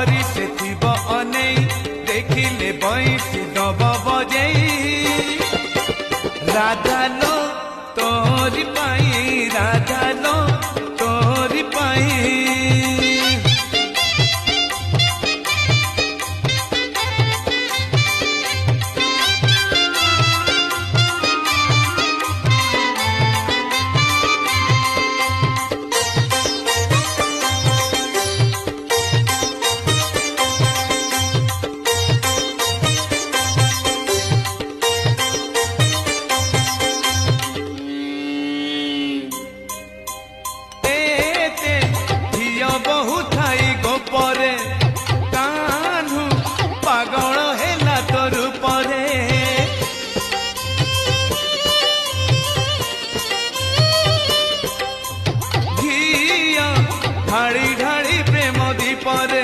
परी से थिब अनेई देखिले बैठु डब बजेई राधा लो तोरी पाई राधा लो तोरी पाई गोपरे कान्हू पागल हेला तोर परे घिया ढाड़ी ढाड़ी प्रेम दीपरे